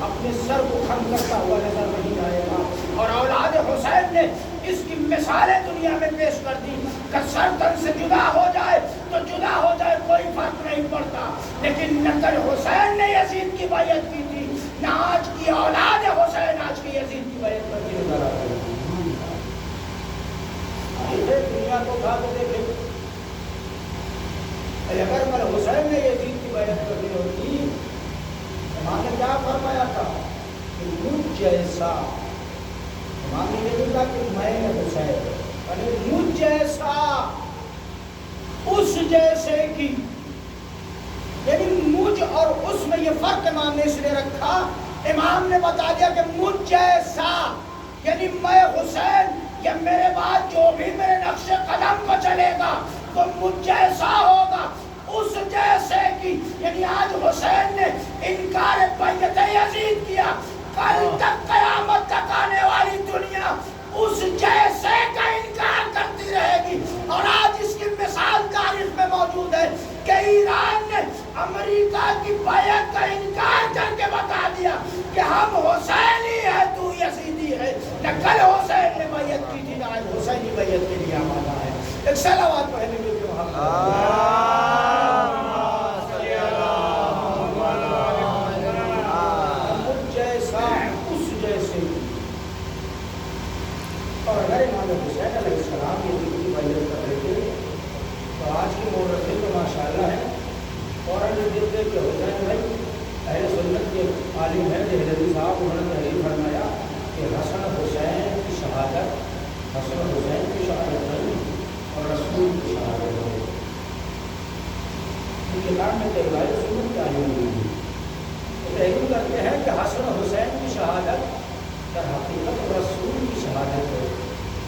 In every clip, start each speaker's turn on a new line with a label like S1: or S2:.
S1: اپنے سر کو خم کرتا ہوا نظر نہیں آئے گا۔ اور اولاد حسین نے اس کی مثالیں دنیا میں پیش کر دی کہ سر تن سے جدا ہو جائے تو جدا ہو جائے، کوئی فرق نہیں پڑتا، لیکن نہ کل حسین نے یزید کی بیعت کی تھی، نہ آج کی اولاد حسین آج کی یزید کی بیعت کرتی نظر آتی ہے۔ دنیا کو کھا کے دیکھے، اگر کل حسین نے یزید کی بیعت کرنی ہوتی، امام نے کیا فرمایا تھا کہ مجھ جیسا، امام نے یہ کہا کہ میں حسین، یعنی مجھ جیسا اس جیسے کی، یعنی مجھ اور اس میں یہ فرق امام نے اس لیے رکھا، امام نے بتا دیا کہ مجھ جیسا یعنی میں حسین یا میرے بعد جو بھی میرے نقش قدم کو چلے گا وہ مجھ جیسا ہوگا، اس جیسے کی، یعنی آج حسین نے انکار بیعت یزید کیا، کل تک قیامت تک آنے والی دنیا اس جیسے کا انکار کرتی رہے گی۔ اور آج اس کی مثال تاریخ میں موجود ہے کہ ایران نے امریکہ کی بیعت کا انکار کر کے بتا دیا کہ ہم حسینی ہے، تو یزیدی ہے۔ نہ کل حسین نے بیعت کی تھی، نہ آج حسینی بیعت کے لیے آمادہ ہے۔ ایک صلوات پڑھنے کے لیے اور اگر امام حسین علیہ السلام یہ دین کی بیعت کر رہے تھے تو آج کی مورخین تو ماشاءاللہ ہے، فوراً یہ دیکھتے کہ حسین بھائی اہل سنت کے عالم ہیں دہلوی صاحب، انہوں نے تحریر فرمایا کہ حسن حسین کی شہادت، حسن حسین کی شہادت نہیں اور رسول کی شہادت ہے۔ ان کے نام میں تحریر سنت کے عالم ہوئی تو تحریر کرتے ہیں کہ حسن حسین کی شہادت در حقیقت رسول کی شہادت ہے۔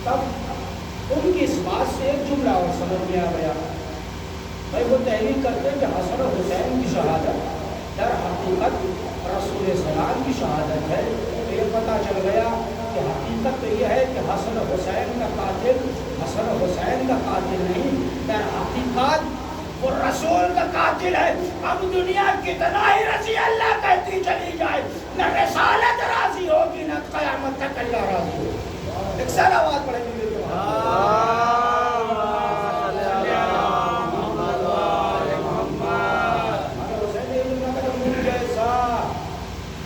S1: تب ان کی اس بات سے ایک جملہ اور سمجھ میں آ گیا، بھائی وہ تحریر کرتے ہیں کہ حسن حسین کی شہادت در حقیقت رسول السلام کی شہادت ہے، تو یہ پتہ چل گیا کہ حقیقت تو یہ ہے کہ حسن حسین کا قاتل حسن حسین کا قاتل نہیں، در حقیقت وہ رسول کا قاتل ہے۔ اب دنیا کتنا ہی رضی اللہ کہتی چلی جائے، نہ رسالت راضی ہوگی نہ قیامت تک اللہ راضی ہوگی۔ ایک صلوات پڑھیں گے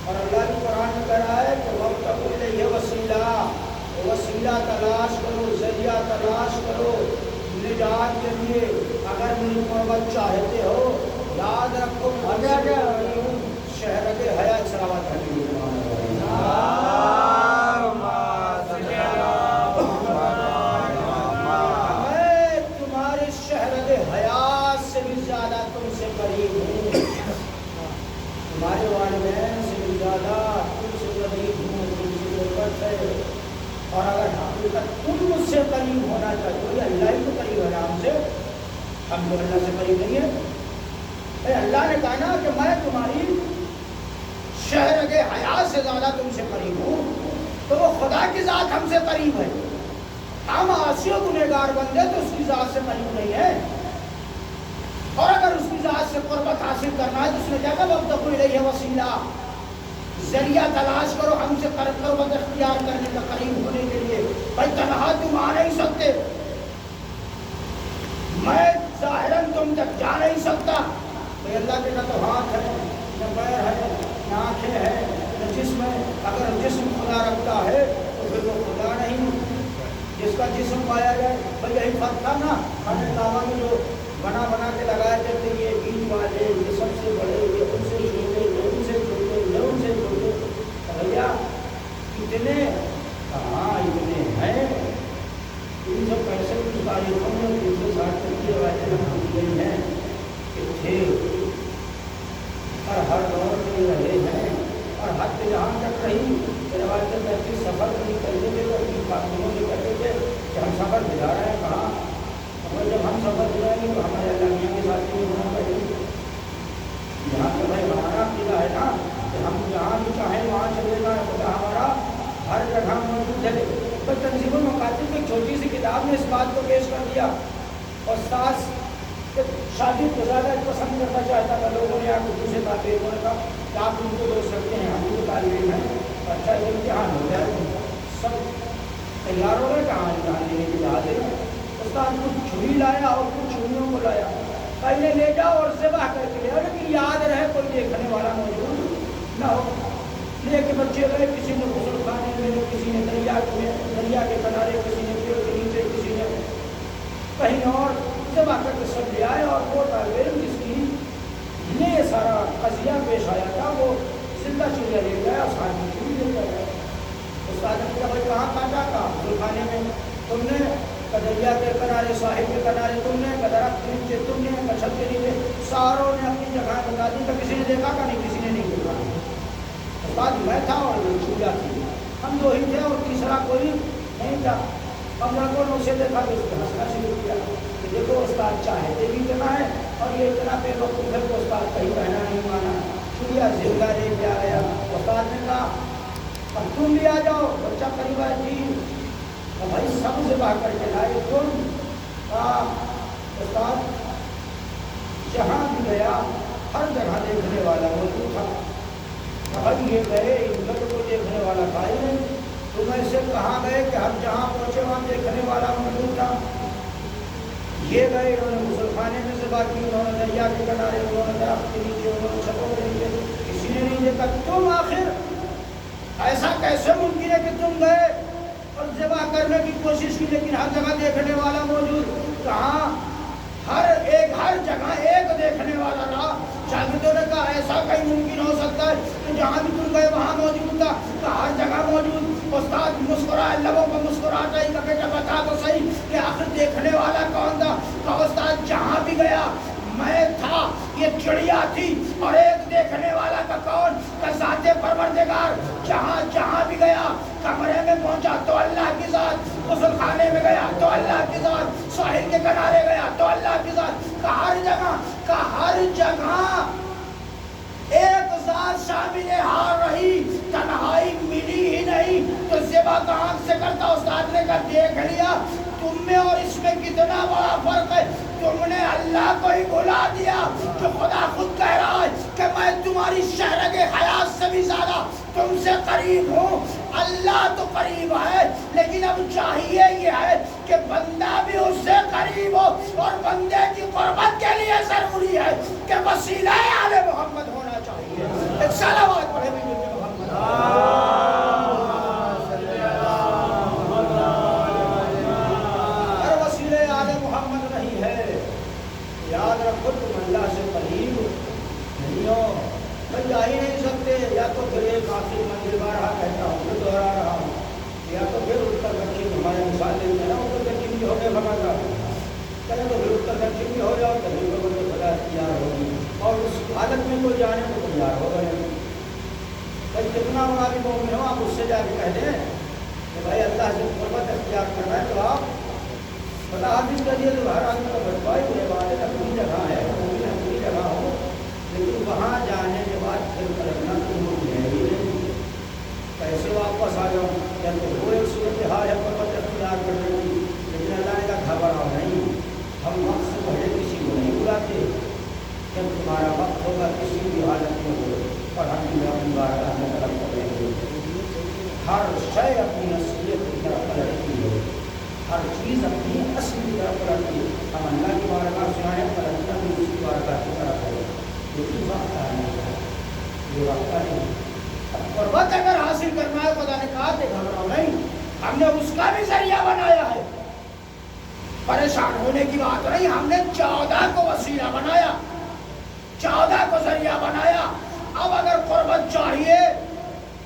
S1: اور اللہ کی قرآن میں کہہ رہا ہے کہ وَابْتَغُوا إِلَيْهِ وَسِيلَةً، وسیلہ تلاش کرو، ذریعہ تلاش کرو نجات کے لیے۔ اگر میری قربت چاہتے ہو، یاد رکھو شہر کے حیات سلامت کرنے میں تمہارے شہر حیات سے بھی زیادہ تم سے قریب ہوں، تمہارے والدین سے بھی زیادہ تم سے قریب ہوں، تم سے قربت ہے۔ اور اگر حقیقت تم مجھ سے قریب ہونا چاہتے ہو، اللہ ہی تو قریب ہے ہم سے، ہم تو اللہ سے قریب نہیں ہے۔ اللہ نے کہا نا کہ میں تمہاری شہر کے حیات سے زیادہ تم سے قریب ہوں، تو وہ خدا کی ذات ہم سے قریب ہے۔ ہم عاصی و گنہگار بندے تو اس کی ذات سے قریب نہیں ہے، اور اگر اس کی ذات سے قربت حاصل کرنا ہے تو اس نے کہا وَابْتَغُوا إِلَيْهِ وَسِيلَةً، ذریعہ تلاش کرو ہم سے قربت اختیار کرنے کا، قریب ہونے کے لیے۔ بھائی تنہا تم آ نہیں سکتے، میں ظاہراً تم تک جا نہیں سکتا، بھائی اللہ کے نہ تو ہاتھ ہے، نہ پیر ہے، نہ آنکھیں ہیں، نہ جسم ہے۔ اگر جسم خدا رکھتا ہے تو پھر وہ خدا نہیں، جس کا جسم پایا جائے۔ بھائی یہی فرق تھا نا، ہمیں دعویٰ میں جو بنا کے لگائے جاتے، یہ بیچ والے، یہ سب سے بڑے، یہ ان سے چھوٹے، یہ ان سے چھوٹے، یہ ان سے چھوٹے، بھیا اتنے کہاں اتنے ہیں؟ ان سب پیسے کچھ تاریخوں میں 360 کی روایتیں ہم گئی ہیں کہ تھے، اور ہر دور میں رہے ہیں، اور حد جہاں تک رہی روایتیں کہتی سفر نہیں کرتے تھے تو اپنی خاتونوں سے کہتے تھے کہ ہم سفر گزار رہے ہیں کہاں، اور جب ہم سفر گزاریں گے تو ہمارے اللہ میاں کے ساتھ بھی ہونا پڑے۔ یہاں تو بھائی ہمارا عقیدہ ہے نا کہ ہم جہاں بھی چاہیں وہاں چلے گا، خدا ہمارا ہر جگہ موجود ہے۔ تو تنظیم المقاصد کی چھوٹی سی کتاب نے اس بات کو پیش کر دیا، اور ساتھ شادی کو زیادہ پسند کرنا چاہتا تھا. لوگوں نے آپ کو دوسرے طالب علموں نے کہا کہ آپ ان کو روک سکتے ہیں, ہم بھی طالب علم ہیں, اچھا یہ امتحان ہو جائے. سب تیار ہو گئے, کہاں امتحان لینے کے لیے حاضر ہیں. استاد کچھ چھری لایا اور کچھ چھریوں کو لایا, پہلے لے جاؤ اور ذبح کر کے لے آؤ, لیکن یاد رہے کوئی دیکھنے والا موجود نہ ہو. لے کے بچے گئے, کسی نے غسل خانے میں, کسی نے دریا کے کنارے, کسی نے پیڑ کے نیچے, کسی نے کہیں اور ذبح کر کے سب لے آئے. اور وہ طالب علم جس کی نے یہ سارا قضیہ پیش آیا تھا وہ زندہ چڑیا لے گیا, ساتھ میں چوری لے گیا. استاد نے کہا بھائی کہاں کاٹا, کہا غسل خانے میں تم نے, دریا کے کنارے, ساحل کے کنارے تم نے, درخت کے نیچے تم نے, چھت کے نیچے, ساروں نے اپنی جگہ بتا دی. تو کسی نے دیکھا کہ نہیں, کسی نے نہیں دیکھا. استاد میں تھا اور وہ چڑیا تھی, ہم دو ہی تھے اور تیسرا کوئی نہیں تھا. ہم لوگوں نے اسے دیکھا تو اس کو ہنسنا شروع کیا کہ دیکھو استاد چاہتے بھی اتنا ہے اور یہ اتنا بے وقوف ہے کہ استاد کہیں کہنا نہیں مانا. چڑیا زندہ لے کے آ گیا. استاد نے کہا اب تم بھی آ جاؤ. بچہ قریب آئے تھی, بھائی سب سے باہر کر کے لائے تم. استاد جہاں بھی گیا ہر جگہ دیکھنے والا موجود تھا. بھائی یہ گئے ان کو دیکھنے والا تھا ہی نہیں, تم ایسے کہاں گئے کہ ہر جہاں پہنچے وہاں دیکھنے والا موجود تھا. یہ گئے, انہوں نے غسل خانے میں سے بات کی, انہوں نے دریا کے کنارے, انہوں نے درخت کے نیچے, انہوں نے چھتوں کے نیچے, کسی نے نہیں دیکھا. تم آخر ایسا کیسے ممکن ہے کہ تم گئے اور ذبح کرنے کی کوشش کی لیکن ہر جگہ دیکھنے والا موجود؟ کہاں ہر جگہ ایک دیکھنے والا رہا. شاگردوں نے کہا ایسا کہیں ممکن ہو سکتا ہے کہ جہاں بھی تم گئے وہاں موجود تھا, کہ ہر جگہ موجود. استاد مسکرائے, لبوں کو مسکراتا ہی کہ بیٹا بتا تو صحیح کہ آخر دیکھنے والا کون تھا. کہ استاد جہاں بھی گیا میں تھا, یہ چڑیا تھی, اور ایک دیکھنے والا کا کون, کہ ذات پروردگار. جہاں بھی گیا, کمرے میں پہنچا تو اللہ کی ذات, غسل خانے میں گیا تو اللہ کی ذات, ساحل کے کنارے گیا تو اللہ کی ذات. کہ ہر جگہ ایک ذات شامل حال رہی, تنہائی ملی ہی نہیں. تو ذبح کہاں سے کرتا؟ استاد نے کہا دیکھ لیا تم میں اور اس میں کتنا بڑا فرق ہے. تم نے اللہ کو ہی بھلا دیا جو خدا خود کہہ رہا ہے کہ میں تمہاری شہرگ حیات سے بھی زیادہ تم سے قریب ہوں. اللہ تو قریب ہے لیکن اب چاہیے یہ ہے کہ بندہ بھی اس سے قریب ہو, اور بندے کی قربت کے لیے ضروری ہے کہ وسیلہ آل محمد ہونا چاہیے. ایک صلوات پڑھے بھی محمد. یاد رکھو تم اللہ سے قریب نہیں ہو, میں جا ہی نہیں سکتے. یا تو پھر ایک آخری منزل بارہا کہتا ہوں, پھر دوہرا رہا ہوں, یا تو پھر اتر دکشن ہمارے مثال دیتے ہیں نا, اتر دکشن بھی ہو گئے بھگا کرے تو پھر اتر دکشن بھی ہو جاؤ, تبھی لوگوں کو خدا تیار ہوگی اور اس حالت میں کوئی جانے کو تیار ہوگا نہیں. بھائی کتنا بڑا بھی مومن ہو, آپ اس سے جا کے کہہ دیں کہ بھائی اللہ سے قربت اختیار کرنا ہے, تو آپ بتا حافظ کر دیے تو ہر آدمی کا بھائی یہ بات اپنی جگہ ہے, اپنی جگہ ہو, لیکن وہاں جانے کے بعد پھر پلٹنا تم ہے ہی نہیں. کیسے واپس آ جاؤ؟ یا تو وہ ایک صورت حال ہے قربت اختیار کرنے کی, لیکن اللہ نے کہا گھبراؤ نہیں, ہم وقت سے پہلے کسی کو نہیں بلاتے. جب تمہارا وقت ہوگا کسی بھی حالت میں ہو, اور ہم بھی اپنی بارگاہ میں طلب کریں گے. ہر شے اپنی اصلیت کی طرف پلٹتی ہے, ہر چیز اپنی اصل کی طرف پلٹتی ہے. ہم اللہ کی بارگاہ سے آئے, پلٹنا بھی اس کی بارگاہ کی طرف ہے. لیکن وقت آنے کا یہ وقت نہیں. قربت اگر حاصل کرنا ہے, خدا نے کہا کہ گھبراؤ نہیں, ہم نے اس کا بھی ذریعہ بنایا ہے. پریشان ہونے کی بات نہیں, ہم نے 14 کو وسیلہ بنایا, 14 کو ذریعہ بنایا. اب اگر قربت چاہیے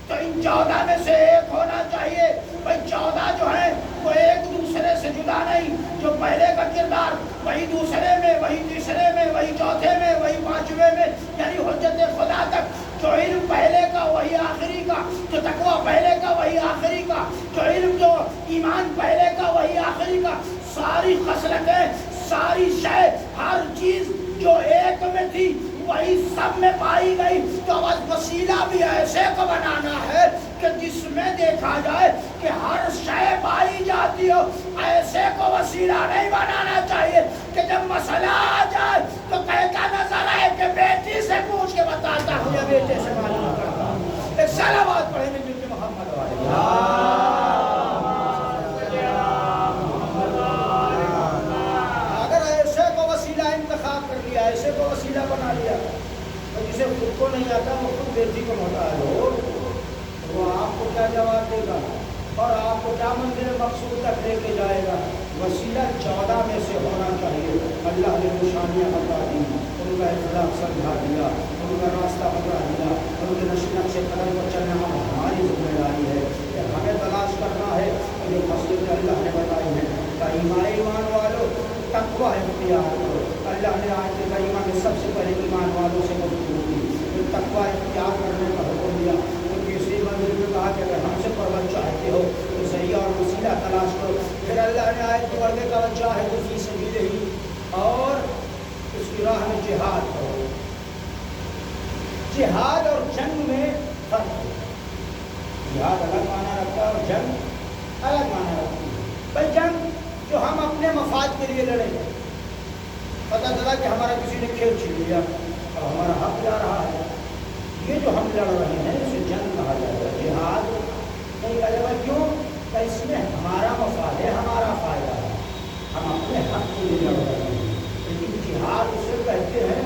S1: تو ان 14 میں سے ایک ہونا چاہیے. بھائی 14 جو ہیں وہ ایک دوسرے سے جدا نہیں, جو پہلے کا کردار وہی دوسرے میں, وہی تیسرے میں, وہی چوتھے میں, وہی پانچویں میں, یعنی حجت خدا تک. جو علم پہلے کا وہی آخری کا, جو تقویٰ پہلے کا وہی آخری کا, جو علم جو ایمان پہلے کا وہی آخری کا. ساری خصلتیں, ساری شے, ہر چیز جو ایک میں تھی وہی سب میں پائی گئی. تو اب وسیلہ بھی ایسے کو بنانا ہے کہ جس میں دیکھا جائے کہ ہر شے پائی جاتی ہو. ایسے کو وسیلہ نہیں بنانا چاہیے کہ جب مسئلہ آ جائے تو کہتا نظر آئے کہ بیٹی سے پوچھ کے بتاتا ہوں یا بیٹے سے معلوم کرتا ہوں. ایک صلوات پڑھیں گے جن کے محمد والے. ایسے کو وسیلہ بنا لیا اور جسے خود کو نہیں آتا وہ خود بیٹی کو محتاج ہو وہ آپ کو کیا جواب دے گا اور آپ کو کیا منزل مقصود تک لے کے جائے گا. وسیلہ 14 میں سے ہونا چاہیے. اللہ نے نشانیاں بتا دی, ان کا اخلاق سمجھا دیا, ان کا راستہ بتا دیا, ان کے نقش قدم پر چلنا ہماری ذمہ داری ہے کہ ہمیں تلاش کرنا ہے کہ جو فضیلتیں اللہ نے بتائی ہیں. ایمان والو تقویٰ اختیار کرو. اللہ نے آیت کریمہ میں سب سے پہلے ایمان والوں سے گفتگو کی, پھر تقویٰ اختیار کرنے کا حکم دیا. تو تیسری منزل میں کہا کہ اگر ہم سے پرورش چاہتے ہو تو ذریعہ اور وسیلہ تلاش کرو. پھر اللہ نے آیت کو بڑھ کے کہا چاہے تو فی سبیلہ ہی اور اس کی راہ میں جہاد کرو. جہاد اور جنگ میں فرق ہے. جہاد الگ معنی رکھتا ہے اور جنگ الگ معنی رکھتی ہے. بھائی جنگ جو ہم اپنے مفاد کے لیے لڑیں گے, پتہ چلا کہ ہمارا کسی نے کھیل چھین لیا اور ہمارا حق جا رہا ہے, یہ جو ہم لڑ رہے ہیں اسے جنگ کہا جائے گا. جہاد نہیں کہا جائے گا. کیوں کہ اس میں ہمارا مفاد ہے, ہمارا فائدہ ہے, ہم اپنے حق کے لیے لڑ رہے ہیں. لیکن جہاد اسے کہتے ہیں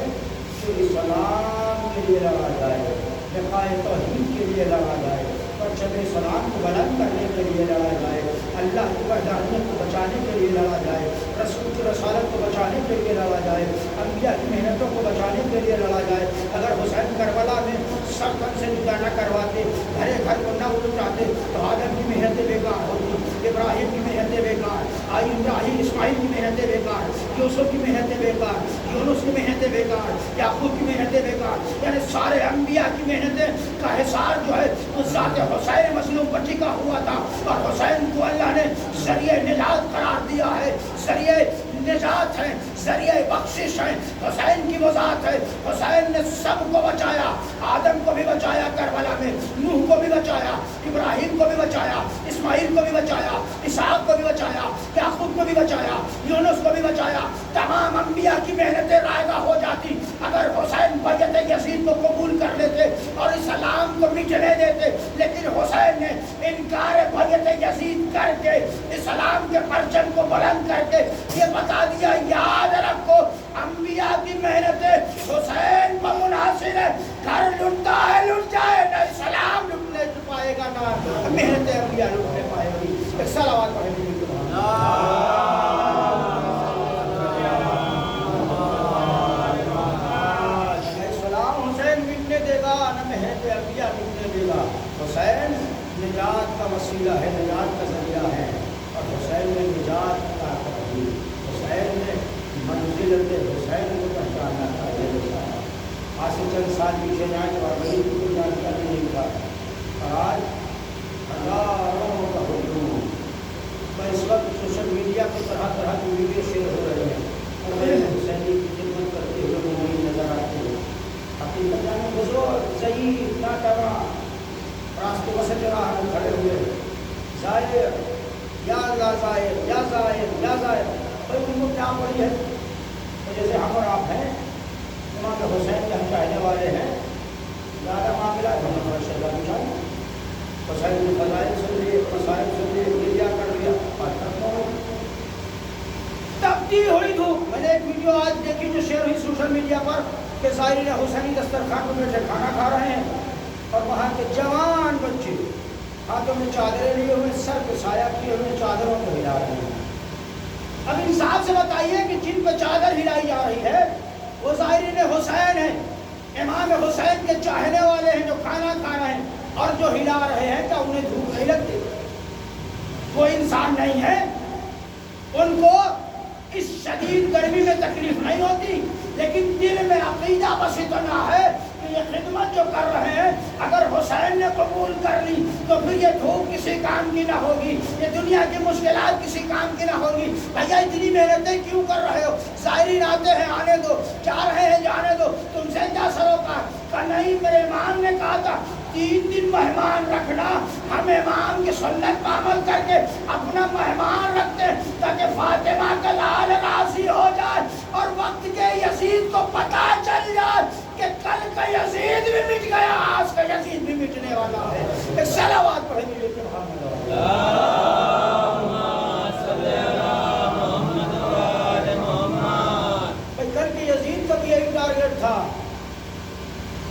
S1: کہ اسلام کے لیے لڑا جائے, دفاع توحید کے لیے لڑا جائے, پرچم اسلام کو بلند کرنے کے لیے لڑا جائے, اللہ کی وحدانیت کو بچانے کے لیے لڑا جائے, رسول کی رسالت کو بچانے کے لیے لڑا جائے, انبیاء کی محنتوں کو بچانے کے لیے لڑا جائے. اگر حسین کربلا میں سب کن سے نکاح نہ کرواتے, گھر گھر کو نہ اٹھاتے تو آدم کی محنتیں بیکار ہوتی, ابراہیم کی محنتیں بیکار, ابراہیم اسماعیل کی محنتیں بیکار, یوسف کی محنتیں بیکار, یونس کی محنتیں بیکار, یعقوب کی محنتیں بیکار. یعنی سارے انبیاء کی محنتیں کا حصار جو ہے اس ذات حسین مظلوم پر ٹکا ہوا تھا, اور حسین کو اللہ نے ذریعہ نجات قرار دیا ہے. ذریعہ نجات ہے, ذریعہ بخشش ہے, حسین کی وضاحت ہے. حسین نے سب کو بچایا, آدم کو بھی بچایا کربلا میں, نوح کو بھی بچایا, ابراہیم کو بھی بچایا, اسماعیل کو بھی بچایا, اسحاق کو بھی بچایا, یعقوب کو بھی بچایا, یونس کو بھی بچایا. تمام انبیاء کی محنتیں رائگاں ہو جاتی اگر حسین بیعت یزید کو قبول کر لیتے اور اسلام کو مٹنے دیتے. لیکن حسین نے انکار بیعت یزید کر کے اسلام کے پرچم کو بلند کر کے یہ بتا دیا, یاد رکھو انبیاء کی محنتیں حسین پر منحصر ہے. گھر لٹتا ہے لٹ جائے, نہ اسلام لٹنے پائے گا نہ محنتیں انبیاء لٹنے پائے گی. ایک صلوات پڑھیں گے. حسین نجات کا وسیلہ ہے, نجات کا ذریعہ ہے, اور حسین نے نجات کا دی. حسین نے منزلت حسین کو پہچانا تھا. آج سے چند سال پیچھے جائیں تو بڑی کوئی جانکاری نہیں تھا, اور آج ہزاروں کا ہجوم. میں اس وقت سوشل میڈیا پہ طرح طرح کی ویڈیو شیئر ہو رہے ہیں اور میں حسینی کی خدمت کرتے ہوئے ممکن نظر آتے ہیں. حقیقت جانے بزرگ صحیح اتنا کرنا راستے بس چلا ہم کھڑے ہوئے, ظاہر یا ظاہر یا ظاہر یا ظاہر. بھائی ان کو کیا پڑی ہے؟ تو جیسے ہم اور آپ ہیں, امام حسین کے ہم چاہنے والے ہیں, زیادہ معاملات ہم نے ماشاء اللہ بچائیں. حسین کے فضائل سن لیے, مسائل سن لیے, میڈیا کر لیا, تبدیل ہوئی دھوپ. میں نے ایک ویڈیو آج دیکھی جو شیئر ہوئی سوشل میڈیا پر کہ ظاہرین حسینی دسترخوان پر بیٹھے کھانا کھا رہے ہیں, اور وہاں کے جوان بچے ہاتھوں میں چادریں لیے ہوئے, سر پہ سایہ کیے ہوئے چادروں کو ہلا رہے ہیں. اب انصاف سے بتائیے کہ جن پہ چادر ہلائی جا رہی ہے وہ ظاہرین حسین ہیں, امام حسین کے چاہنے والے ہیں جو کھانا کھا رہے ہیں, اور جو ہلا رہے ہیں کیا انہیں دھوپ نہیں لگتی؟ وہ انسان نہیں ہے, ان کو اس شدید گرمی میں تکلیف نہیں ہوتی, لیکن دل میں عقیدہ بس اتنا ہے کہ یہ خدمت جو کر رہے ہیں اگر حسین نے قبول کر لی تو پھر یہ دھوپ کسی کام کی نہ ہوگی، یہ دنیا کی مشکلات کسی کام کی نہ ہوگی۔ بھیا اتنی محنتیں کیوں کر رہے ہو؟ زائرین آتے ہیں آنے دو، جا رہے ہیں جانے دو، تم سے کیا سروکار؟ کہ نہیں، میرے امام نے کہا تھا 3 دن مہمان رکھنا، ہم امام کی سنت پر عمل کر کے اپنا مہمان رکھتے ہیں تاکہ فاطمہ کا لال راضی ہو جائے اور وقت کے یزید کو پتہ چل جائے کہ کل کا یزید بھی مٹ گیا، آج کا یزید بھی مٹنے والا ہے۔ ایک صلوات پڑھیں گے کہ محمد کل کے یزید کا بھی ایک ٹارگٹ تھا۔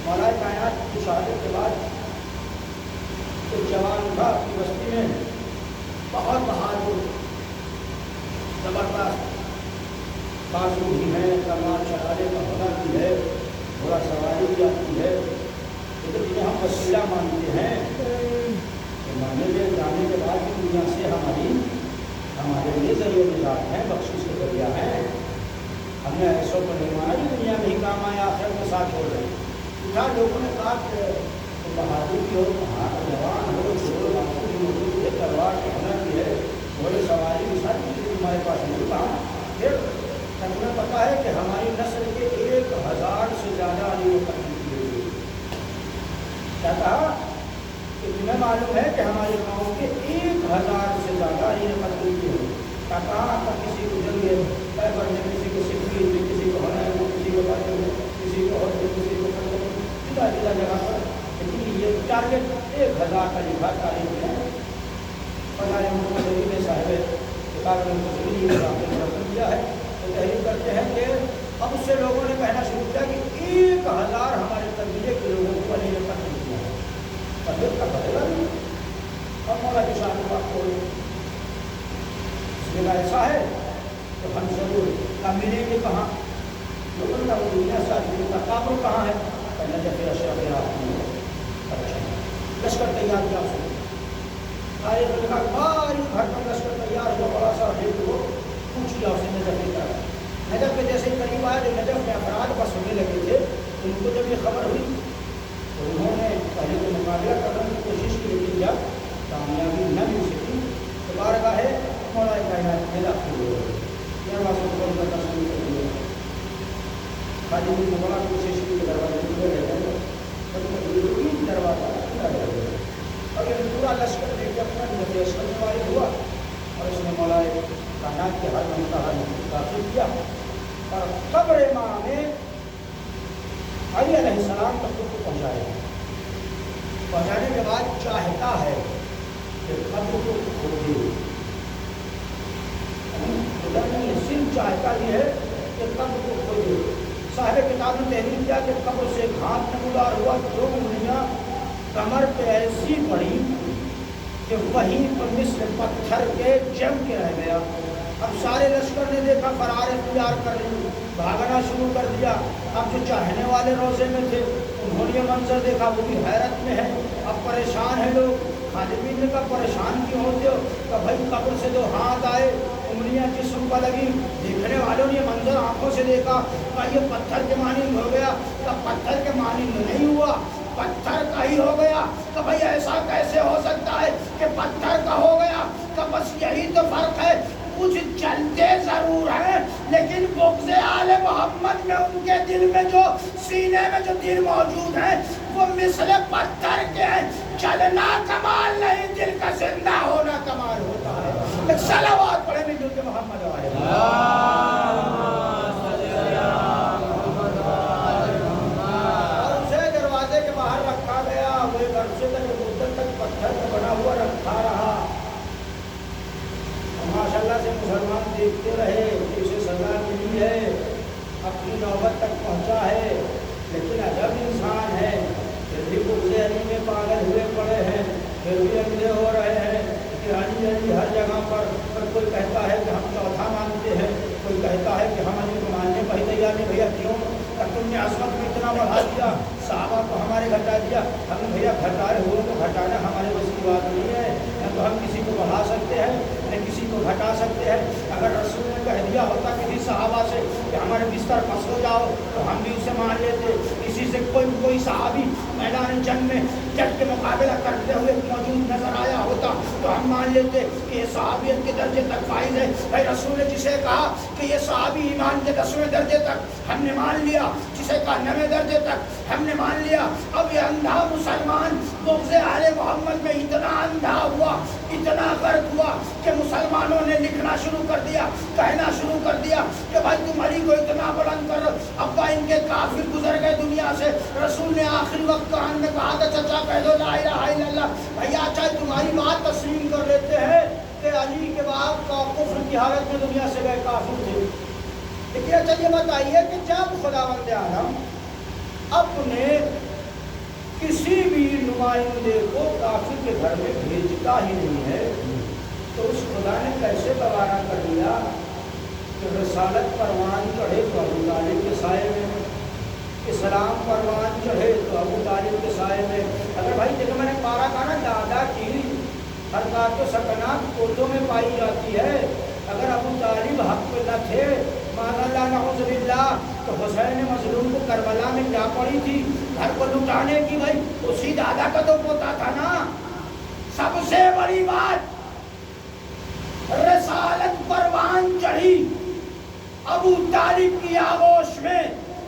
S1: مولا کائنات کی شہادت کے بعد ایک جوان تھا اپنی بستی میں، بہت بہادر، زبردست، بازو بھی ہے، تلوار چلانے کا ہنر بھی ہے، گھوڑا سواری بھی آتی ہے، لیکن جنہیں ہم وسیلہ مانتے ہیں کہ مرنے کے جانے کے بعد بھی دنیا سے ہمارے لیے ذریعہ نجات ہے، بخشش کے ذریعہ ہے۔ ہم نے ایسوں کو نہیں مانا کہ دنیا میں ہی کام آیا، آخر میں ساتھ چھوڑ رہے ہیں۔ لوگوں نے کہا کہ بہادر بھی ہو، جوان ہو، شور بازو بھی موجود ہے، تلوار کا ہنر بھی ہے، گھوڑے سواری بھی ساری چیزیں ہمارے پاس نہیں۔ کہا پھر تمہیں پتا ہے کہ ہماری نسل کے 1000 سے زیادہ علی و قتل کیے ہوئے۔ کیا کہا کہ تمہیں معلوم ہے کہ ہمارے قوم کے 1000 سے زیادہ علی و قتل کیے ہوئے۔ کہا کسی کو جنگے پیبر میں، کسی کو سکری میں، کسی کو ہنر میں، کسی کو باتوں میں، کسی کو اور کسی کو جگہ جگہ پر، لیکن یہ ٹارگیٹ 1000 کا لکھا تاریخ میں۔ فضائل مقدری میں صاحب کتاب المفسرین نے داخل کیا ہے، تو تحریر کرتے ہیں کہ اب اس سے لوگوں نے کہنا شروع کیا کہ 1000 ہمارے قبیلے کے لوگوں کو علی نے قتل کیا ہے، اور پھر کا بدلا نہیں۔ اور مولا کی شان بات کو اس لیے ایسا ہے تو ہم ضرور کا ملیں گے کہاں؟ لوگوں کا وہ دنیا سے آدمی کا قابل کہاں ہے؟ نجف اشرف اچھا لشکر تیار کیا اس نے، باری گھر پر لشکر تیار ہوا، بڑا سا ریٹ کو پوچھ لیا اس نے نجف کا۔ نجف کے جیسے قریب آیا جو نجف میں افراد بس ہونے لگے تھے، ان کو جب یہ خبر ہوئی تو انہوں نے پہلے تو مقابلہ کرنے کی کوشش کی، لیکن جب کامیابی نہ مل سکی تو بارگاہ مولا کائنات میں داخل ہوئے، دروازے کھول کر دستور کر دیے۔ خالی بھی مولا کوشش کی کہ دروازے کھلے رہے ہیں، دروازہ کھلا رہے گا، اور یہ پورا لشکر لے کے اپنا نجف کرنے والی ہوا، اور اس نے مولا کائنات کے ہر منتہا میں داخل کیا، اور قبر امام میں علی علیہ السلام تک کو پہنچایا۔ پہنچانے کے بعد چاہتا ہے کہ قبر کو کھودے، ادھر نہیں ہے، صرف چاہتا یہ ہے کہ قبر کو کھودے۔ صاحب کتاب نے تحریر کیا کہ قبر سے گھاس نمودار ہوا، 2 انگلیاں کمر پہ ایسی پڑی کہ وہیں پر مثل پتھر کے جم کے رہ گیا۔ اب سارے لشکر نے دیکھا، فرار اختیار کر لی، بھاگنا شروع کر دیا۔ اب جو چاہنے والے روزے میں تھے انہوں نے یہ منظر دیکھا، وہ بھی حیرت میں ہے، اب پریشان ہیں لوگ۔ خالد نے کہا پریشان کیوں ہوتے ہو؟ کہ بھائی قبر سے 2 ہاتھ آئے، انگلیاں جسم پر لگی، دیکھنے والوں نے یہ منظر آنکھوں سے دیکھا، کہ یہ پتھر کے مانند ہو گیا۔ کہ پتھر کے مانند نہیں ہوا، پتھر کا ہی ہو گیا۔ کہ بھائی ایسا کیسے ہو سکتا ہے کہ پتھر کا ہو گیا؟ کہ بس یہی تو فرق ہے، کچھ چلتے ضرور ہیں لیکن بغض آل محمد میں ان کے دل میں جو سینے میں جو دل موجود ہے وہ مثل پتھر کے ہیں۔ چلنا کمال نہیں، دل کا زندہ ہونا کمال ہوتا ہے۔ ایک صلوات پڑھیں گے جو کہ محمد والے اور اسے دروازے کے باہر رکھا گیا، وہ ایک عرصے تک مدت تک پتھر کا بنا ہوا رکھا رہا۔ ماشاءاللہ سے مسلمان دیکھتے رہے کہ اسے سزا ملی ہے، اپنی نوبت تک پہنچا ہے، لیکن عجب انسان ہے، پھر بھی بغض علی میں پاگل ہوئے پڑے ہیں، پھر بھی اندھے ہو رہے ہیں کہ علی علی ہر جگہ پر کوئی کہتا ہے کہ ہم چوتھا مانتے ہیں، کوئی کہتا ہے کہ ہم علی کو ماننے پر ہی تیار نہیں۔ بھیا کیوں؟ تم نے عظمت کو اتنا بڑھا دیا، صحابہ کو ہمارے گھٹا دیا۔ ہم نے بھیا گھٹائے ہوئے کو گھٹانا ہمارے بس کی بات نہیں ہے، نہ تو ہم کسی کو بڑھا سکتے ہیں نہ کسی کو گھٹا سکتے ہیں۔ اگر رسول نے کہہ دیا ہوتا کسی صحابہ سے کہ ہمارے بستر پھنس ہو جاؤ تو ہم بھی اسے مان لیتے، کسی سے کوئی صحابی میدان جنگ میں جٹ کے مقابلہ کرتے ہوئے موجود نظر آیا ہوتا تو ہم مان لیتے کہ یہ صحابیت کے درجے تک فائز ہے. بھائی رسول نے جسے کہا کہ یہ صحابی ایمان کے 10ویں درجے تک ہم نے مان لیا, جسے کہا 9ویں درجے تک ہم نے مان لیا. اب یہ اندھا مسلمان بغض آل محمد میں اتنا اندھا ہوا, اتنا غرق ہوا کہ مسلمانوں نے لکھنا شروع کر دیا, کہنا شروع کر دیا کہ بھائی تم علی کو اتنا بلند کرو. ابا ان کے کافر گزر گئے دنیا سے. رسول نے آخری وقت کان میں کہا تھا چچا کہہ دو لا الہ الا اللہ. بھیا چاہے تمہاری بات تسلیم کر لیتے ہیں کہ علی کے بعد کفر کی حالت میں دنیا سے گئے کافر تھے, لیکن اچھا یہ بتائیے کہ جب خداوند عالم اپنے کسی بھی نمائندے کو کافر کے گھر میں بھیجتا ہی نہیں ہے تو اس خدا نے کیسے گوارا کر دیا کہ رسالت پروان چڑھے تو ابو طالب کے سائے میں, اسلام پروان چڑھے تو ابو طالب کے سائے میں. اگر بھائی دیکھو میں نے پارا کہا نا دادا کی حرکات و سکنات کوتوں میں پائی جاتی ہے. اگر ابو طالب حق پہ نہ تھے معاذ اللہ نعوذ باللہ تو حسین مظلوم کو کربلا میں جا پڑی تھی گھر کو لٹانے کی. بھائی اسی دادا کا تو پوتا تھا نا. سب سے بڑی بات رسالت پروان چڑھی ابو طالب کی آغوش میں.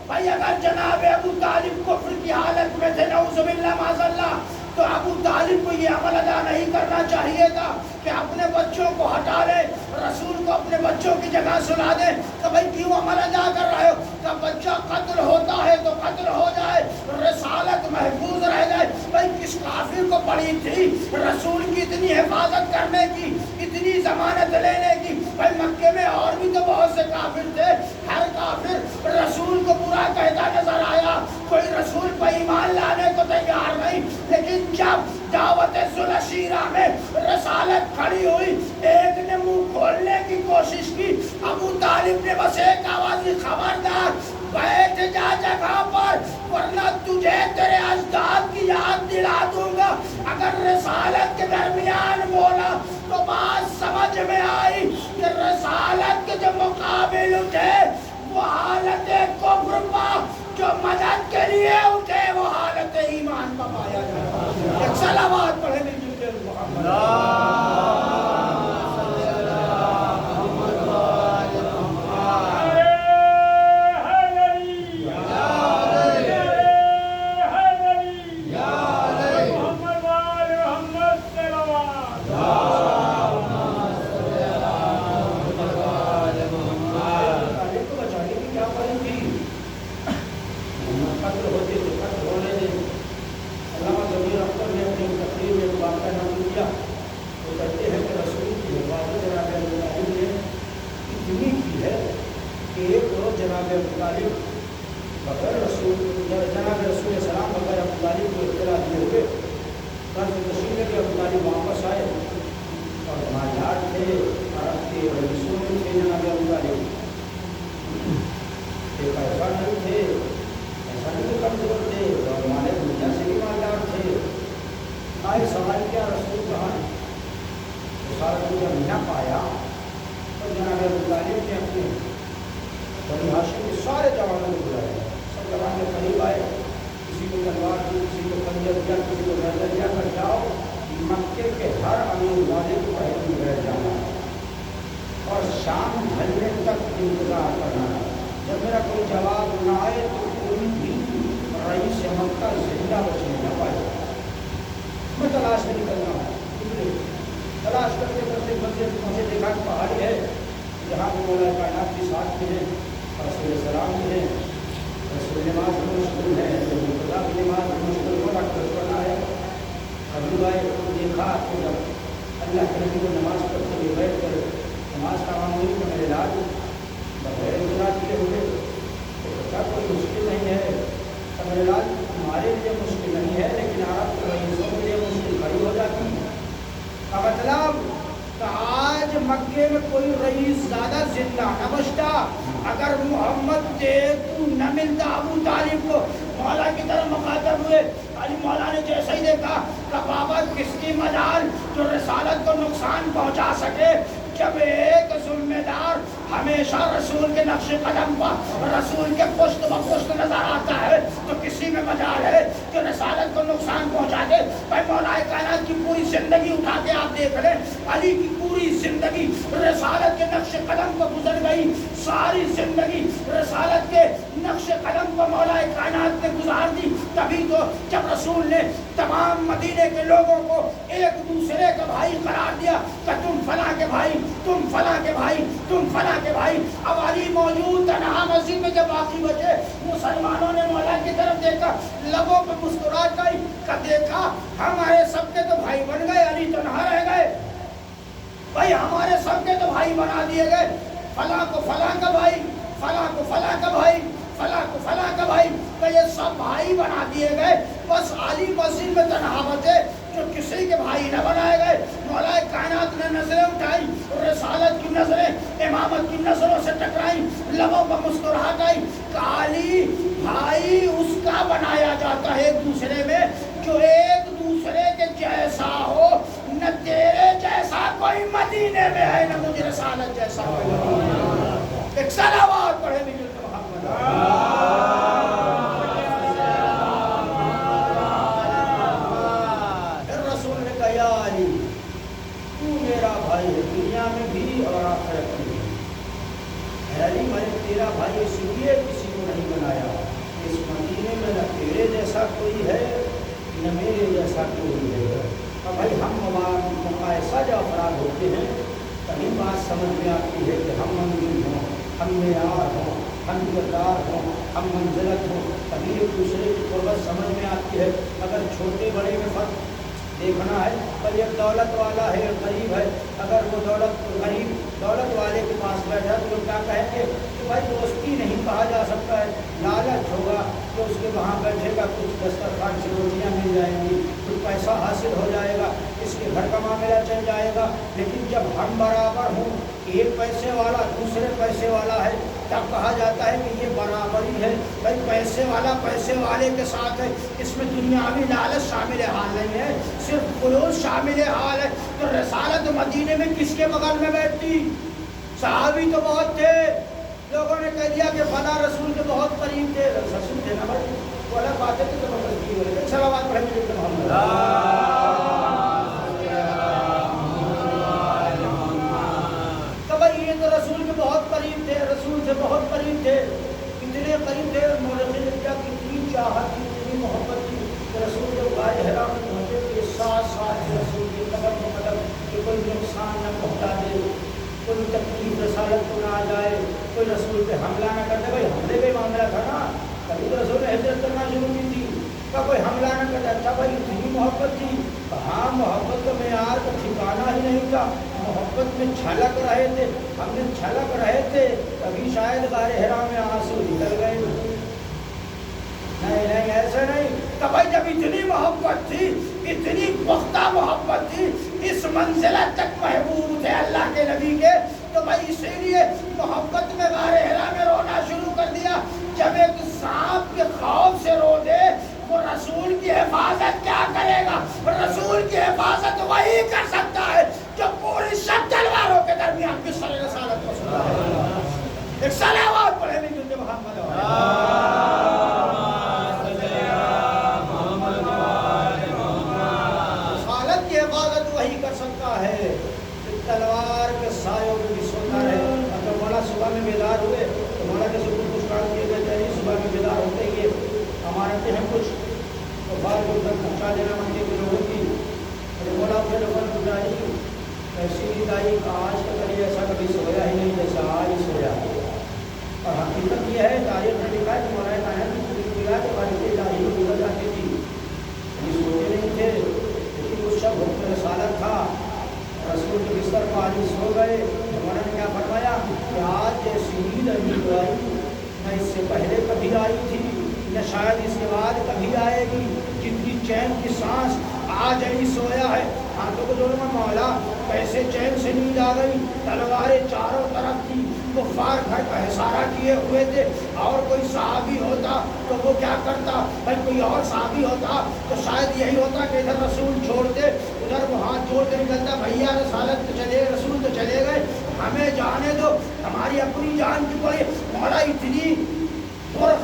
S1: بھائی اگر جناب ابو طالب کفر کی حالت میں تھے نعوذ باللہ معاذ اللہ تو ابو طالب کو یہ عمل ادا نہیں کرنا چاہیے تھا کہ اپنے بچوں کو ہٹا لے, رسول کو اپنے بچوں کی جگہ سلا دے. کہ بھائی کیوں عمل ادا کر رہے ہو, کہ بچہ قتل ہوتا ہے تو قتل ہو جائے, رسالت محفوظ رہ جائے. بھائی کس کافر کو پڑی تھی رسول کی اتنی حفاظت کرنے کی, اتنی ضمانت لینے کی. بھائی مکے میں اور بھی تو بہت سے کافر تھے, ہر کافر رسول کو برا کہتا نظر آیا, کوئی رسول پہ ایمان لانے کو تیار نہیں. لیکن جب دعوت ذوالشیرہ میں رسالت کھڑی ہوئی ایک نے منہ کھولنے کی کوشش کی. ابو طالب نے بس ایک آواز دی, خبردار بیٹھ جا جگہ پر ورنہ تجھے تیرے اجداد کی یاد دلا دوں گا. اگر رسالت کے درمیان بولا تو بات سمجھ میں آئی کہ رسالت کے جو مقابل اٹھے وہ حالت کفر پا, جو مدد کے لیے اٹھے وہ حالت ایمان کا پایا جائے. ایک صلوات پڑھیں گے جن کے محمد رسول کے پشت بپشت نظر آتا ہے تو کسی میں مجال ہے کہ رسالت کو نقصان پہنچا دے. بھائی مولا کائنات کی پوری زندگی اٹھا کے آپ دیکھ لیں, علی کی پوری زندگی رسالت کے نقش قدم کو گزر گئی, ساری زندگی رسالت کے نقش قدم کو مولا کائنات نے گزار دی. تبھی تو جب رسول نے تمام مدینے کے لوگوں کو ایک دوسرے کا بھائی قرار دیا کہ تم فلاں کے بھائی, تم فلاں کے بھائی, تم فلاں کے بھائی. اب علی موجود تنہا مسجد میں جب باقی بچے, مسلمانوں نے مولا کی طرف دیکھا, لبوں پہ مسکراہٹ آئی کہ دیکھا ہمارے سب کے تو بھائی بن گئے, علی تنہا رہ گئے. بھائی ہمارے سب کے تو بھائی بنا دیے گئے, فلاں کو فلاں کا بھائی, فلاں کو فلاں کا بھائی, فلاں کو فلاں کا بھائی, تو یہ سب بھائی بنا دیے گئے. بس علی مسجد میں تنہا بچے جو کسی کے بھائی نہ بنائے گئے. مولا کائنات نے نظریں اٹھائی, رسالت کی نظریں امامت کی نظروں سے ٹکرائیں, لبوں پر مسکراہٹ آئی کہ علی بھائی اس کا بنایا جاتا ہے ایک دوسرے میں جو ایک دوسرے کے جیسا ہو. نہ تیرے جیسا کوئی مدینے میں ہے, نہ مجھ رسالت جیسا کوئی مدینے میں. ایک صلوات پڑھے ملت محمد. پھر رسول نے کہا یا علی تو میرا بھائی ہے دنیا میں بھی اور آخرت میں بھی. علی میں نے تیرا بھائی اس لیے کسی کو نہیں بنایا, اس مدینے میں نہ تیرے جیسا کوئی ہے نہ میرے جیسا کوئی ہے. اور بھائی ہم ایسا جو افراد ہوتے ہیں تبھی بات سمجھ میں آتی ہے کہ ہم منزل ہوں, ہم معیار ہوں, ہم کردار ہوں, ہم منزلت ہوں, تبھی ایک دوسرے کی قربت سمجھ میں آتی ہے. اگر چھوٹے بڑے میں فرق دیکھنا ہے پر یہ دولت والا ہے غریب ہے, اگر وہ غریب دولت والے کے پاس بیٹھا تو وہ کیا کہیں گے کہ بھائی دوستی نہیں کہا جا سکتا ہے, لالچ ہوگا کہ اس کے وہاں بیٹھے گا, کچھ دسترخوان سے روٹیاں مل جائیں گی, کچھ پیسہ حاصل ہو جائے گا, اس کے گھر کا معاملہ چل جائے گا. لیکن جب ہم برابر ہوں, ایک پیسے والا دوسرے پیسے والا ہے, تب کہا جاتا ہے کہ یہ برابری ہے. بھائی پیسے والا پیسے والے کے ساتھ ہے, اس میں دنیاوی لالچ شامل حال نہیں ہے, صرف خلوص شامل حال ہے. تو رسالت مدینے میں کس کے بغل میں بیٹھتی؟ صحابی تو بہت تھے, لوگوں نے کہہ دیا کہ فلاں رسول کے بہت قریب تھے. رسول تھے نا بھائی, وہ الگ بات ہے کہ زبردستی ہو رہے. صلوات پڑھیں گے محمد. رسول کے بہت قریب تھے, رسول سے بہت قریب تھے. کتنے قریب تھے, مولوی نے کیا کتنی چاہت تھی, کتنی محبت تھی کہ رسول جب غار حرا میں پہنچے کہ ساتھ رسول کے قدم و قدم کہ کوئی نقصان نہ پہنچا دے, کوئی تکلیف رسالت کو نہ آ جائے, کوئی رسول پہ حملہ نہ کر دے. بھائی حملے پہ معاملہ تھا نا, کبھی تو رسول نے ہجرت کرنا شروع کی تھی, کا کوئی حملہ نہ کر دے. اچھا بھائی اتنی محبت تھی, ہاں محبت کا معیار کا ٹھکانا ہی نہیں تھا, محبت میں چھلک رہے تھے, ہم نے چھلک رہے تھے, کبھی شاید غار حرا میں آنسو نکل گئے. نہیں نہیں ایسے نہیں. تو بھائی جب اتنی محبت تھی, اتنی پختہ محبت تھی, اس منزلت تک محبوب تھے اللہ کے نبی کے, تو بھائی اسی لیے محبت میں غار حرا میں رونا شروع کر دیا. جب ایک سانپ کے خوف سے رو دے, وہ رسول کی حفاظت کیا کرے گا؟ رسول کی حفاظت وہی کر سکتا ہے جو پوری شب تلواروں کے درمیان کی رسالت کو سنا ہے. ایک صلوات پڑھے بھی جو محمد رسالت کی حفاظت وہی کر سکتا ہے. تلوار کے سایوں میں بھی سوتا رہے. اگر مولا صبح میں بیدار ہوئے تو مولا کے سکون کچھ کام کیے گئے تھے, صبح میں بیدار ہوتے ہی ہمارے ہیں کچھ تو بار کو تک پہنچا دینا منڈی کے لوگوں کی. مولا پھر گزاری ایسی نیند آئی کہ آج کا کبھی ایسا کبھی سویا ہی نہیں جیسا آج ہی سویا. اور حقیقت یہ ہے, تاریخ میں لکھا ہے کہ مولانا کائنات کی پوری ملا کے والدین ظاہری گزر جاتی تھی, یہ سوتے نہیں تھے. لیکن اس شب حکم رسالت تھا, رسول کے بستر کو علی سو گئے. مولانا نے کیا فرمایا کہ آج جیسی نیند ابھی تو آئی نہ اس سے پہلے کبھی آئی تھی, نہ شاید اس کے بعد کبھی آئے گی. جتنی چین کی سانس آج علی سویا ہے. ہاتھوں کو جوڑوں میں مولا کیسے چین سے نیند آ گئی. تلواریں چاروں طرف تھی, کفار گھر کا حصارہ کیے ہوئے تھے. اور کوئی صحابی ہوتا تو وہ کیا کرتا, بھائی کوئی اور صحابی ہوتا تو شاید یہی ہوتا کہ ادھر رسول چھوڑتے, ادھر وہ ہاتھ جوڑ کے نکلتا, بھیا رسالت تو چلے, رسول تو چلے گئے, ہمیں جانے دو, ہماری اپنی جان کی پڑی. مولا اتنی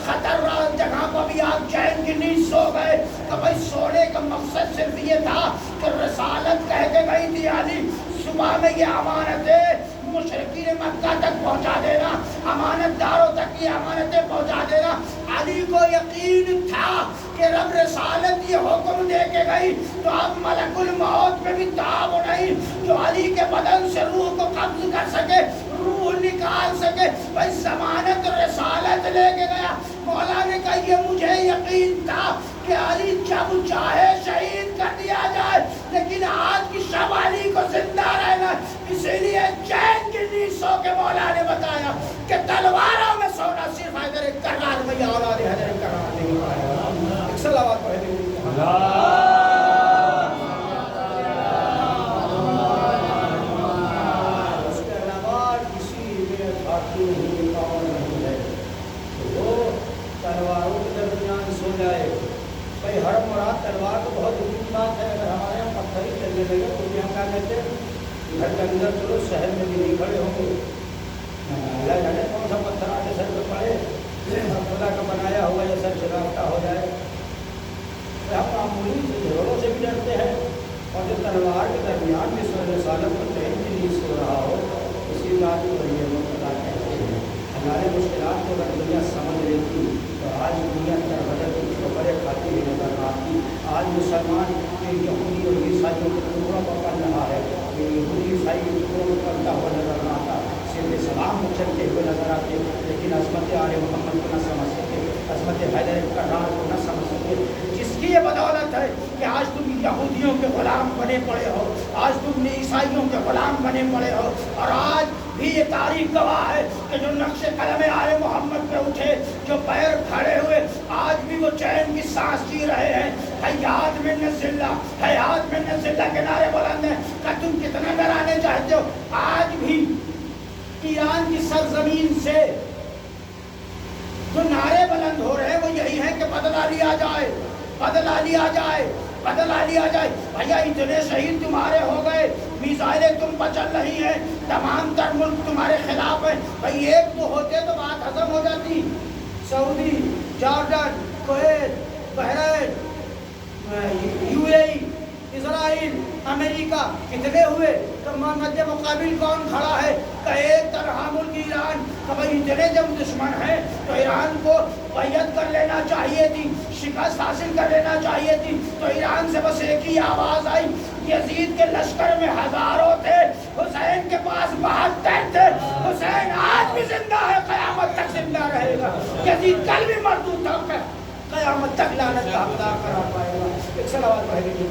S1: خطرناک جگہ پر بھی آپ چین کی نیند سو گئے کہ بھائی سونے کا مقصد صرف یہ تھا کہ رسالت کہہ کے گئی تھی علی صبح میں یہ امانتیں مشرکین مکہ تک پہنچا دینا، امانت داروں تک یہ امانتیں پہنچا دینا۔ علی کو یقین تھا کہ رب رسالت یہ حکم دے کے گئی تو اب ملک الموت میں بھی تاب نہیں جو علی کے بدن سے روح کو قبض کر سکے، روح نکال سکے۔ بھائی ضمانت رسالت لے کے گیا۔ مولا نے کہا یہ مجھے یقین تھا کہ علی جب چاہے شہید کر دیا جائے، لیکن آج کی شب علی کو زندہ رہنا، اسی لیے چین کی نیند سو کے مولا نے بتایا کہ تلواروں میں سونا صرف حیدر کرار میں یا اولاد حیدر کرار نہیں پائے گا۔ ایک صلوات پڑھ دیں۔ اس کے علاوہ کسی میں باقی نہیں پاؤں نہیں ہے وہ تلواروں کے درمیان سو جائے۔ بھائی ہر مراد تلوار تو بہت عجیب بات ہے، اگر ہمارے یہاں پتھر ہی چلنے لگے تو بھی ہم کیا کہتے ہیں گھر کے اندر چلو شہر میں بھی نہیں کھڑے ہوں گے، اللہ جانے کون سا پتھر آگے سر پہ پڑے، خدا کا بنایا ہوا یہ سر شرافتہ ہو جائے۔ ہم معمولی جھگڑوں سے بھی ڈرتے ہیں، اور جو تلوار کے درمیان بھی سو رسالت کو چین کے لیے سو رہا ہو، اسی بات کو یہ مبتلا کہتے ہیں۔ ہمارے مشکلات کو اگر دنیا سمجھ لیتی تو آج دنیا تربیت کی ٹھوکریں کھاتی ہوئی نظر آتی۔ آج مسلمان یہودی اور عیسائیوں کے ٹکڑوں پر پڑ رہا ہے، یہودی عیسائی کے ٹکڑوں پر پڑتا ہوا نظر نہ آتا، صرف سلام اچھلتے ہوئے نظر آتے، لیکن عظمت آل محمد کو نہ سمجھ سکے، عظمت حیدر کرار کو نہ سمجھ سکے، جس کی یہ بدولت ہے کہ آج تم یہودیوں کے غلام بنے پڑے ہو، آج تم عیسائیوں کے غلام بنے پڑے ہو، اور آج بھی یہ تاریخ گواہ ہے کہ جو نقش قلم آل محمد پہ اٹھے، جو پیر کھڑے ہوئے، آج بھی وہ چین کی سانس جی رہے ہیں۔ حیات من ذلہ، حیات من ذلہ کے نعرے بلند ہیں کہ تم کتنا ڈرانے چاہتے ہو۔ آج بھی ایران کی سرزمین سے جو نعرے بلند ہو رہے ہیں وہ یہی ہیں کہ بدلہ لیا جائے، بدلہ لیا جائے، بدلہ لیا جائے۔ بھیا اتنے شہید تمہارے ہو گئے، میزائلیں تم پر چل رہی ہیں، تمام تر ملک تمہارے خلاف ہیں، بھائی ایک تو ہوتے تو بات ہضم ہو جاتی۔ سعودی، جارڈن، کویت، بحرین، یو اے ای، اسرائیل، امریکہ، کتنے ہوئے؟ تو مد مقابل کون کھڑا ہے کہ ایک طرح ملک ایران، کہ بھائی اتنے جب دشمن ہیں تو ایران کو بیعت کر لینا چاہیے تھی، شکست حاصل کر لینا چاہیے تھی۔ تو ایران سے بس ایک ہی آواز آئی، یزید کے لشکر میں ہزاروں تھے، حسین کے پاس 72 تھے، حسین آج بھی زندہ ہے، قیامت تک زندہ رہے گا، یزید کل بھی مردود تھا، قیامت تک لعنت کا حقدار قرار پائے گا۔ ایک صلوات پڑھ لیجیے۔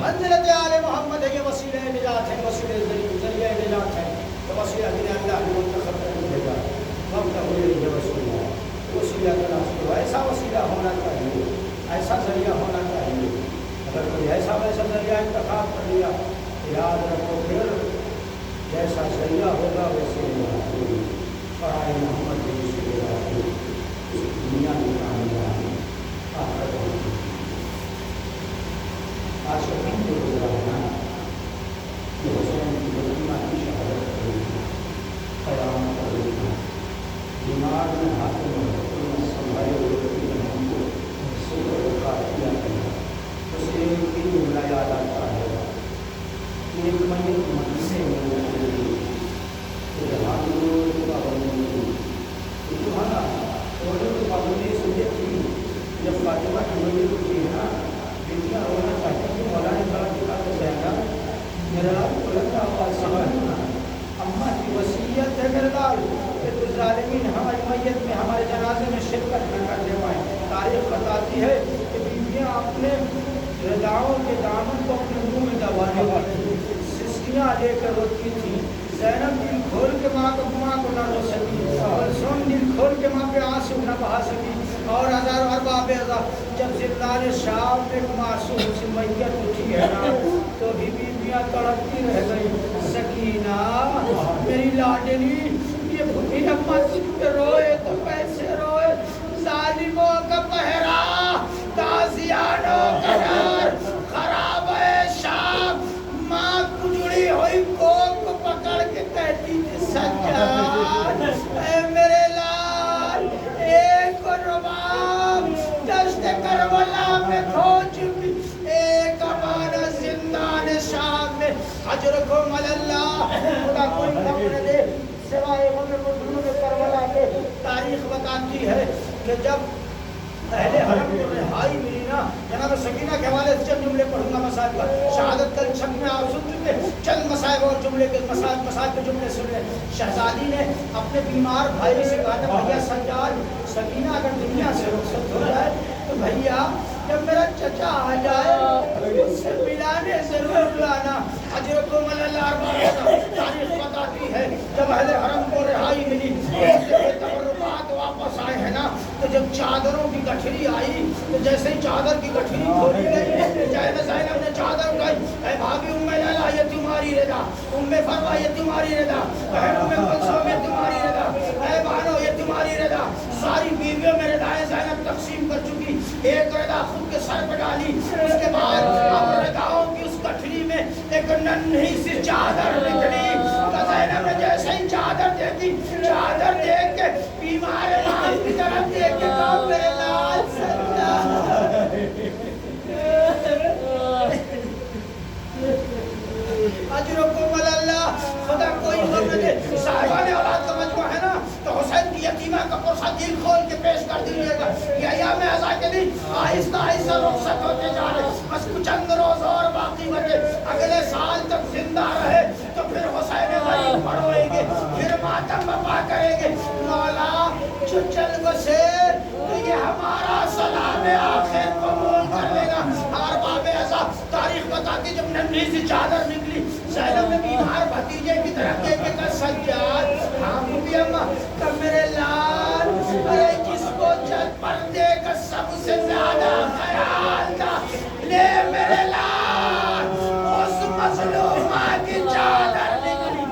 S1: منزلت آل محمد ہے، یہ وسیلہ نجات ہے، وسیلہ ذریعہ نجات ہے، تو وسیلہ دین اللہ نے منتخب کر دیا، وقت ہوئے یہ وسیلہ، وسیلہ تلاش کرو، ایسا وسیلہ ہونا چاہیے، ایسا ذریعہ ہونا چاہیے۔ اگر کوئی ایسا ویسا ذریعہ انتخاب کر لیا، یاد رکھو پھر جیسا ذریعہ ہوگا ویسے پڑھائی محمد دنیا کی کامیابی آج کا دن جو گزرا ہے نا، یہ حسین کی بلکہ کی شہادت ہوئی، قیامت ہوئی، دماغ میں ہاتھ میں سنبھالے ہوئے ہم کو سکر کا کیا گیا، اسے ایک ہی جملہ یاد آتا ہے، ایک میت مدینے میں جب فاطمہ کی میت ہوتی ہے نا، بیٹیاں رونا چاہتی ہیں، مولا نے کہا کہ کہا زینب میرا لال بلند آواز سمجھنا، اماں کی وصیت ہے میرے لال کہ تو ظالمین ہماری میت میں ہمارے جنازے میں شرکت نہ کرنے پائیں۔ تاریخ بتاتی ہے کہ بیویاں اپنے رضاؤں کے دامن کو اپنے منہ میں دبانے والی سسکیاں لے کر روتی تھیں۔ زینب دل کھول کے ماں کو نہ رو سکی، اور سن دل کھول کے ماں پہ آنسو نہ بہا سکی، اور ہزار ارباب جب زندان شام میں معصوم سی میت اٹھی ہے نا تو بھی بیویاں تڑپتی رہ گئی۔ سکینہ میری لاڈلی، یہ بھوکی اماں پہ روئے تو کیسے روئے، ظالموں کا پہرا، تازیانوں کا ڈر، خراب ہے شام، ماں کجڑی ہوئی کوک کو سوائے غم مظلوم کربلا کے تاریخ بتاتی ہے کہ جب اہل حرم کو رہائی ملی نا، جناب سکینہ کے حوالے سے چند جملے پڑھوں گا مسائل کا. شہادت کا شک میں آپ سن چکے، چند مسائل اور جملے کے مسائل کے جملے سن لیں. شہزادی نے اپنے بیمار بھائی سے کہا تھا بھیا سجاد، سکینہ اگر دنیا سے رخصت ہو جائے تو بھیا جب میرا چچا آ جائے اس سے ملانے ضرور لانا. اجرکم اللہ. تاریخ بتاتی ہے جب اہل حرم کو رہائی ملی، تبرکات واپس آئے ہیں نا، تو جب چادروں کی گٹھری آئی تو جیسے ہی چادر کی گٹھری کھولی گئی، زینب نے چادر اٹھائی، اے بھابھی ام لیلا یہ تمہاری رضا، ام فروا یہ تمہاری رضا، بہن ام کلثوم یہ تمہاری رضا، اے بہنوں یہ تمہاری رضا. ساری بیویوں میں رضائیں زینب تقسیم کر چکی، ایک رضا خود کے سر پہ ڈالی. اس کے بعد اب رضاؤں کی اس گٹھری میں ایک ننھی سی چادر نکلی. تو زینب نے جیسے ہی چادر دیکھی، چادر دیکھ کے بیمار امام کی طرف دیکھ کے کہا میرے لال سجاد. اجرکم اللہ. خدا کوئی غم نہ دے. صاحبان اولاد کا مجموعہ ہے نا، تو حسین کی یتیمہ کا پرسہ دل کھول کے پیش کر دیجیے گا. یہ ایام عزا کے دن آہستہ آہستہ رخصت ہوتے جا رہے، بس کچھ چند روز اور باقی بچے. اگلے سال تک زندہ رہے تو پھر حسین غریب پڑھوئیں گے، پھر ماتم بپا کریں گے. مولا جو چل بسے تو یہ ہمارا سلام آخر قبول کر لینا. ہر باب عزا تاریخ بتاتی جب ننھی سی چادر نکلی، زینب نے بیمار بھتیجے کی طرف دیکھ کے کہا سجاد. ہاں بھی اماں کہ میرے لال، ارے جس کو جد پردے کا سب سے زیادہ خیال تھا، لے میرے لال اس مظلومہ کی چادر نکلی.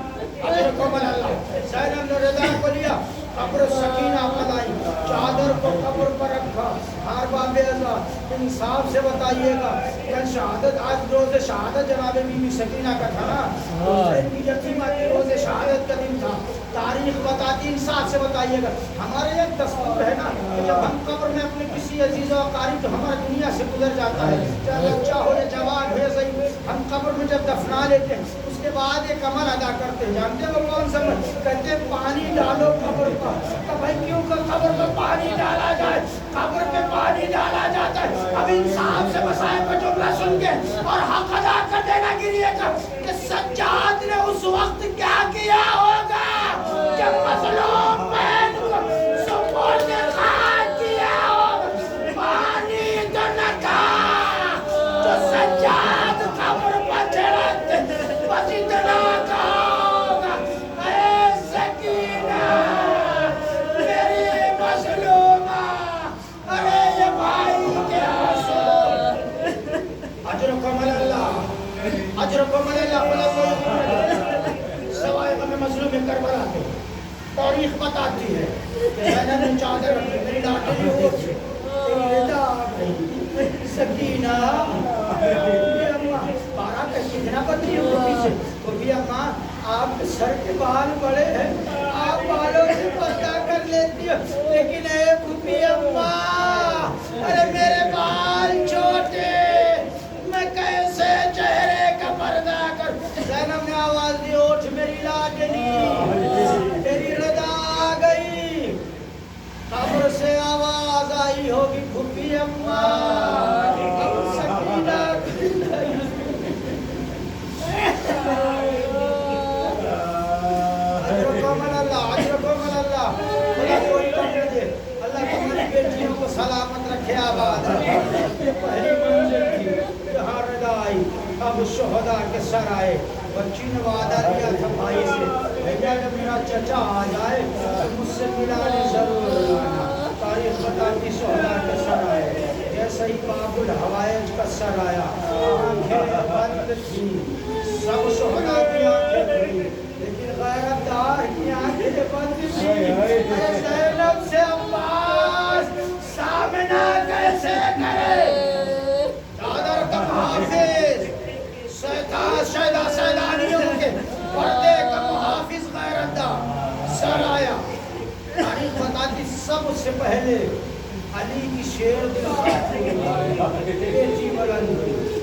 S1: اجرکم اللہ. زینب نے رضا کو لیا، قبر سکینہ بنائی، چادر کو قبر پر رکھا. ہر باب عزا انصاف سے بتائیے گا، کل شہادت، آج روز شہادت جناب بی بی سکینہ کا تھا نا، حسین کی یتیمہ کی روز شہادت کا دن تھا. تاریخ بتاتی، انصاف سے بتائیے گا. ہمارے ایک دستور ہے نا کہ جب ہم قبر میں اپنے کسی عزیز و اقارب جو ہمارا دنیا سے گزر جاتا ہے، چاہے بچہ ہو یا جوان ہو یا صحیح، ہم قبر میں جب دفنا لیتے ہیں اس کے بعد ایک عمل ادا کرتے ہیں. جانتے ہیں وہ کون سا؟ کہتے ہیں پانی ڈالو قبر پر. کہ بھائی کیوں کہ قبر پر پانی ڈالا جائے؟ قبر پہ پانی ڈالا جاتا ہے. اب انصاف سے مسائل کا جملہ سن کے اور حق ادا کر دینا گریے کا کہ سجاد نے اس وقت کیا کیا ہوگا جب مظلوم بہن کو سپرد خاک کیا ہوگا. پانی تو نہ کہا جو سجاد قبر پر چڑھتے، بس اتنا کہا ہوگا اے سکینہ میری مظلومہ، ارے یہ بھائی کے آنسو. اجرکم اللہ. اجرکم اللہ. سوائے غم مظلوم کربلا کے تاریخ بتاتی ہے کہ زینب نے چادر رکھی، میری لاڈلی ہو تیری رضا آ گئی. سکینہ بارہ کا کتنا بدری ہوتی سے وہ بھی اماں آپ کے سر کے بال بڑے ہیں، آپ بالوں سے پردہ کر لیتی ہو، لیکن اے پھوپھی اماں ارے میرے بال چھوٹے، میں کیسے چہرے کا پردہ کر. زینب نے آواز دی اٹھ میری لاڈلی، تیری رضا آ گئی. قبر سے آواز آئی ہوگی پھوپھی اماں. اب سکینہ بیٹیوں کو سلامت رکھے آباد. یہ پہلی منزل تھی جہاں رضا آئی. اب شہداء کے سر آئے. بچی نے وعدہ لیا تھا بھائی سے، بھیا جب میرا چچا آ جائے تو مجھ سے ملانے ضرور لانا. تاریخ بتاتی شہداء کے سر آئے. جیسے ہی باب الحوائج کا سر آیا، آنکھیں بند تھی. سب شہداء کی آنکھیں کھلی، لیکن غیرت دار کی آنکھیں بند تھی. زینب سے عباس سامنا کیسے کرے؟ چادر کا محافظ سیدانیوں کے پردے کا محافظ غیرت دار سر آیا. تاریخ بتاتی سب سے پہلے علی کی شیر دل بیٹی بلند ہوئی.